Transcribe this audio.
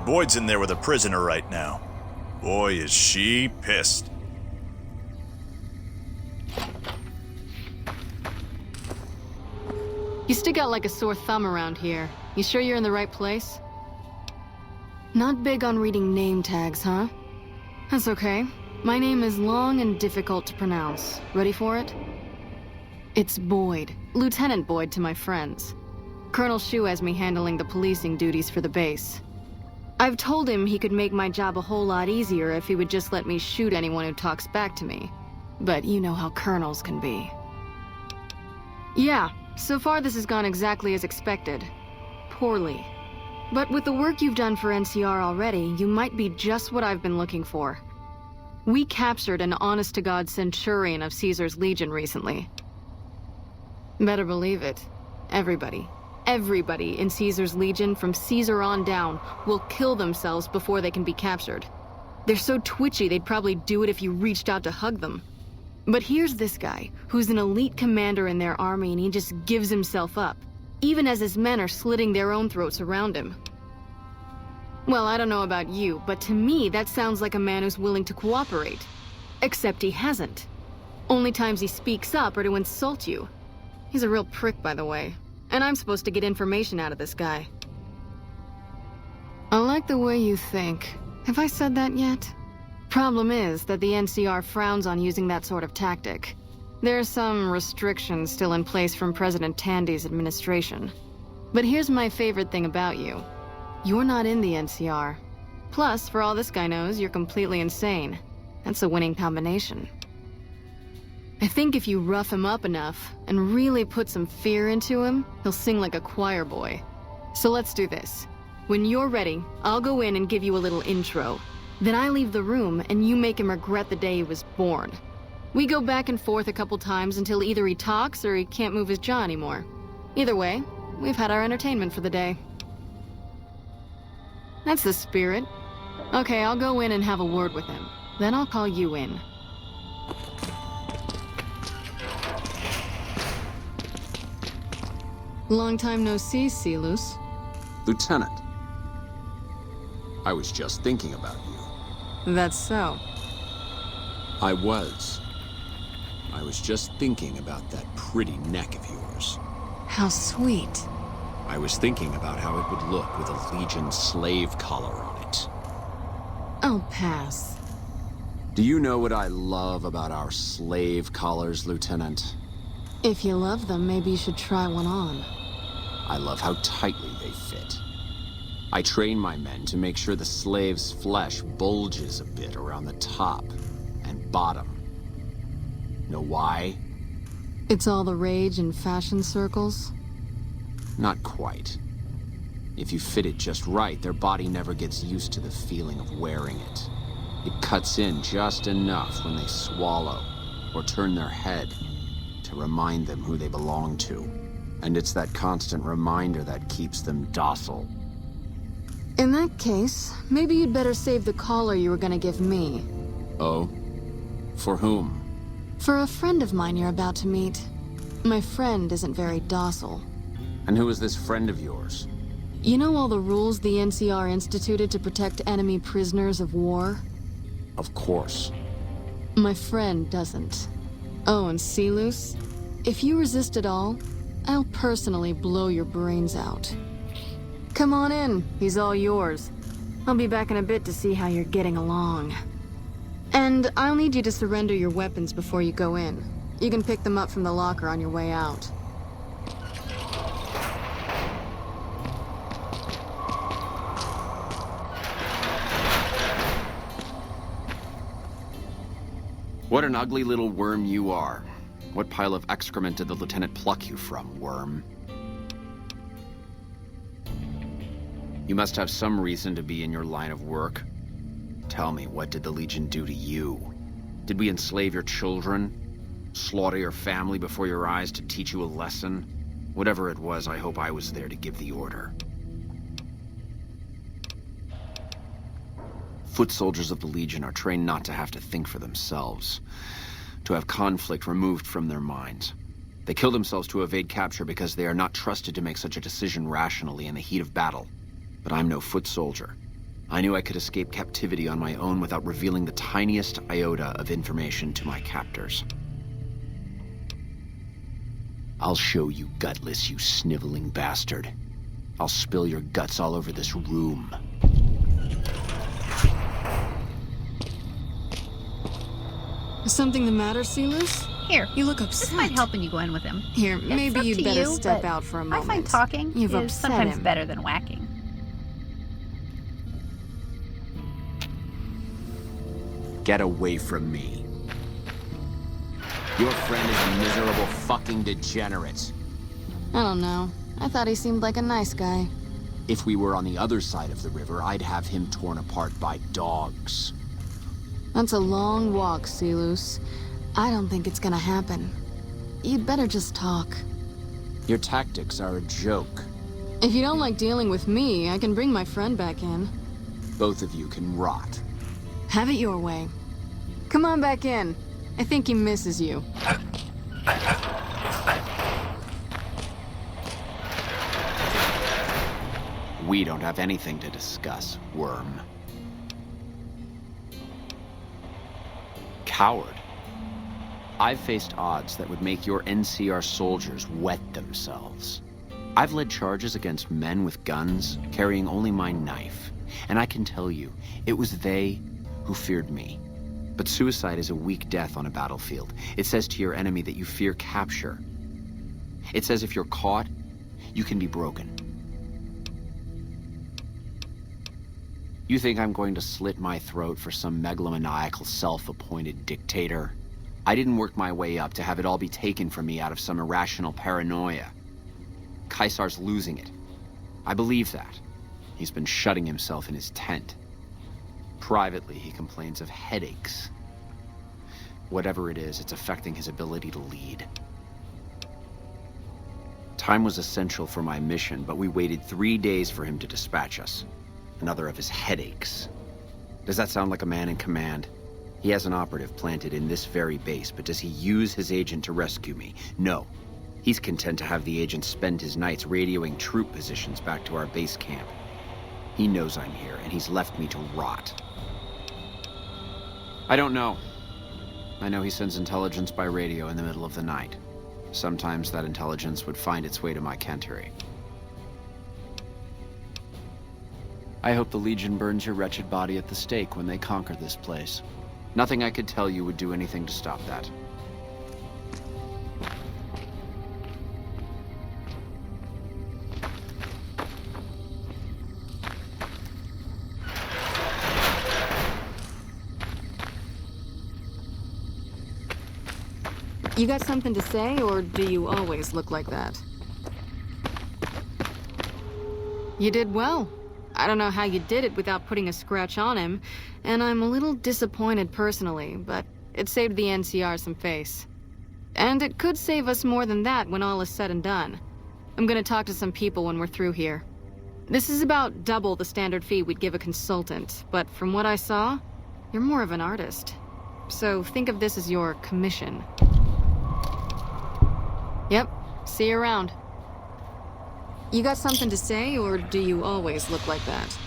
Boyd's in there with a prisoner right now. Boy, is she pissed. You stick out like a sore thumb around here. You sure you're in the right place? Not big on reading name tags, huh? That's okay. My name is long and difficult to pronounce. Ready for it? It's Boyd. Lieutenant Boyd to my friends. Colonel Shu has me handling the policing duties for the base. I've told him he could make my job a whole lot easier if he would just let me shoot anyone who talks back to me. But you know how colonels can be. Yeah, so far this has gone exactly as expected. Poorly. But with the work you've done for NCR already, you might be just what I've been looking for. We captured an honest-to-God Centurion of Caesar's Legion recently. Better believe it. Everybody in Caesar's Legion from Caesar on down will kill themselves before they can be captured. They're so twitchy they'd probably do it if you reached out to hug them. But here's this guy, who's an elite commander in their army, and he just gives himself up, even as his men are slitting their own throats around him. Well, I don't know about you, but to me that sounds like a man who's willing to cooperate. Except he hasn't. Only times he speaks up are to insult you. He's a real prick, by the way. And I'm supposed to get information out of this guy. I like the way you think. Have I said that yet? Problem is that the NCR frowns on using that sort of tactic. There are some restrictions still in place from President Tandy's administration. But here's my favorite thing about you. You're not in the NCR. Plus, for all this guy knows, you're completely insane. That's a winning combination. I think if you rough him up enough and really put some fear into him, he'll sing like a choir boy. So let's do this. When you're ready, I'll go in and give you a little intro. Then I leave the room and you make him regret the day he was born. We go back and forth a couple times until either he talks or he can't move his jaw anymore. Either way, we've had our entertainment for the day. That's the spirit. Okay, I'll go in and have a word with him. Then I'll call you in. Long time no see, Silus. Lieutenant, I was just thinking about you. That's so. I was just thinking about that pretty neck of yours. How sweet. I was thinking about how it would look with a Legion slave collar on it. I'll pass. Do you know what I love about our slave collars, Lieutenant? If you love them, maybe you should try one on. I love how tightly they fit. I train my men to make sure the slave's flesh bulges a bit around the top and bottom. Know why? It's all the rage in fashion circles? Not quite. If you fit it just right, their body never gets used to the feeling of wearing it. It cuts in just enough when they swallow or turn their head to remind them who they belong to. And it's that constant reminder that keeps them docile. In that case, maybe you'd better save the collar you were gonna give me. Oh? For whom? For a friend of mine you're about to meet. My friend isn't very docile. And who is this friend of yours? You know all the rules the NCR instituted to protect enemy prisoners of war? Of course. My friend doesn't. Oh, and Silus? If you resist at all, I'll personally blow your brains out. Come on in, he's all yours. I'll be back in a bit to see how you're getting along. And I'll need you to surrender your weapons before you go in. You can pick them up from the locker on your way out. What an ugly little worm you are. What pile of excrement did the lieutenant pluck you from, worm? You must have some reason to be in your line of work. Tell me, what did the Legion do to you? Did we enslave your children? Slaughter your family before your eyes to teach you a lesson? Whatever it was, I hope I was there to give the order. Foot soldiers of the Legion are trained not to have to think for themselves, to have conflict removed from their minds. They kill themselves to evade capture because they are not trusted to make such a decision rationally in the heat of battle. But I'm no foot soldier. I knew I could escape captivity on my own without revealing the tiniest iota of information to my captors. I'll show you, Gutless, you sniveling bastard. I'll spill your guts all over this room. Is something the matter, Celus? Here, You look upset. this might help when you go in with him. Here, It's maybe up you'd to better you, step but out for a I moment. find talking You've is upset sometimes him. better than whacking. Get away from me. Your friend is a miserable fucking degenerate. I don't know. I thought he seemed like a nice guy. If we were on the other side of the river, I'd have him torn apart by dogs. That's a long walk, Celus. I don't think it's gonna happen. You'd better just talk. Your tactics are a joke. If you don't like dealing with me, I can bring my friend back in. Both of you can rot. Have it your way. Come on back in. I think he misses you. We don't have anything to discuss, worm. Coward. I've faced odds that would make your NCR soldiers wet themselves. I've led charges against men with guns, carrying only my knife. And I can tell you, it was they who feared me. But suicide is a weak death on a battlefield. It says to your enemy that you fear capture. It says if you're caught, you can be broken. You think I'm going to slit my throat for some megalomaniacal self-appointed dictator? I didn't work my way up to have it all be taken from me out of some irrational paranoia. Caesar's losing it. I believe that. He's been shutting himself in his tent. Privately, he complains of headaches. Whatever it is, it's affecting his ability to lead. Time was essential for my mission, but we waited 3 days for him to dispatch us. Another of his headaches. Does that sound like a man in command? He has an operative planted in this very base, but does he use his agent to rescue me? No. He's content to have the agent spend his nights radioing troop positions back to our base camp. He knows I'm here, and he's left me to rot. I don't know. I know he sends intelligence by radio in the middle of the night. Sometimes that intelligence would find its way to my cantery. I hope the Legion burns your wretched body at the stake when they conquer this place. Nothing I could tell you would do anything to stop that. You got something to say, or do you always look like that? You did well. I don't know how you did it without putting a scratch on him, and I'm a little disappointed personally, but it saved the NCR some face. And it could save us more than that when all is said and done. I'm gonna talk to some people when we're through here. This is about double the standard fee we'd give a consultant, but from what I saw, you're more of an artist. So think of this as your commission. Yep, see you around. You got something to say, or do you always look like that?